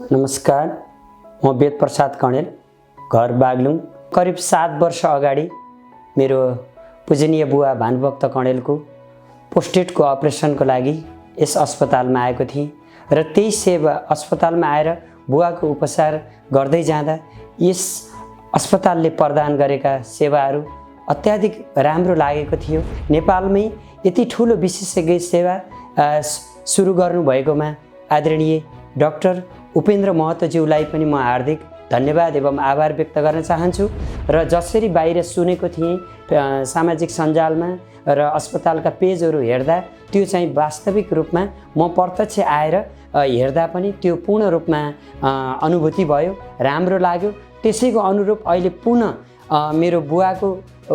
नमस्कार, म वेद प्रसाद कणेल, घर बागलुङ। करिब 7 वर्ष अगाडि मेरो पूजनीय बुवा भानुभक्त कणेलको पोस्टेटको अपरेसनको लागि यस अस्पतालमा आएको थिएँ र त्यही सेवा अस्पतालमा आएर बुवाको उपचार गर्दै जाँदा यस अस्पतालले प्रदान गरेका सेवाहरू अत्याधिक राम्रो लागेको थियो। नेपालमै यति ठुलो विशेषज्ञ सेवा सुरु गर्नुभएकोमा आदरणीय डाक्टर उपेन्द्र महतोज्यूलाई पनि म हार्दिक धन्यवाद एवं आभार व्यक्त गर्न चाहन्छु। र जसरी बाहिर सुनेको थिएँ सामाजिक सञ्जालमा र अस्पतालका पेजहरू हेर्दा त्यो चाहिँ वास्तविक रूपमा म प्रत्यक्ष आएर हेर्दा पनि त्यो पूर्ण रूपमा अनुभूति भयो, राम्रो लाग्यो। त्यसैको अनुरूप अहिले पुनः मेरो बुवाको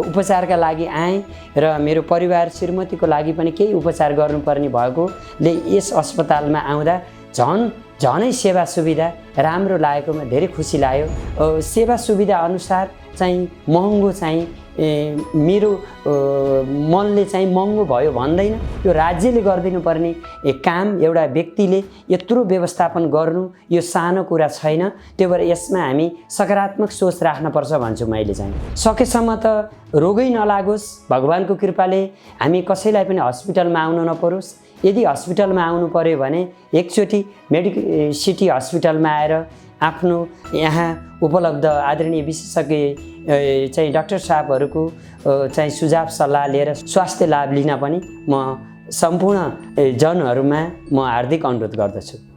उपचारका लागि आएँ र मेरो परिवार श्रीमतीको लागि पनि केही उपचार गर्नुपर्ने भएकोले यस अस्पतालमा आउँदा झनै सेवा सुविधा राम्रो लागेकोमा धेरै खुसी लाग्यो। सेवा सुविधा अनुसार चाहिँ महँगो चाहिँ मेरो मनले चाहिँ महँगो भयो भन्दैन। यो राज्यले गरिदिनु पर्ने काम एउटा व्यक्तिले यत्रो व्यवस्थापन गर्नु यो सानो कुरा छैन। त्यो भएर यसमा हामी सकारात्मक सोच राख्नुपर्छ भन्छु मैले चाहिँ। सकेसम्म त रोगै नलागोस्, भगवानको कृपाले हामी कसैलाई पनि हस्पिटलमा आउनु नपरोस्। यदि हस्पिटलमा आउनु पर्यो भने एकचोटि सिटी हस्पिटलमा आएर आफ्नो यहाँ उपलब्ध आदरणीय विशेषज्ञ चाहिँ डाक्टर साहबहरूको चाहिँ सुझाव सल्लाह लिएर स्वास्थ्य लाभ लिन पनि म सम्पूर्ण जनहरूमा म हार्दिक अनुरोध गर्दछु।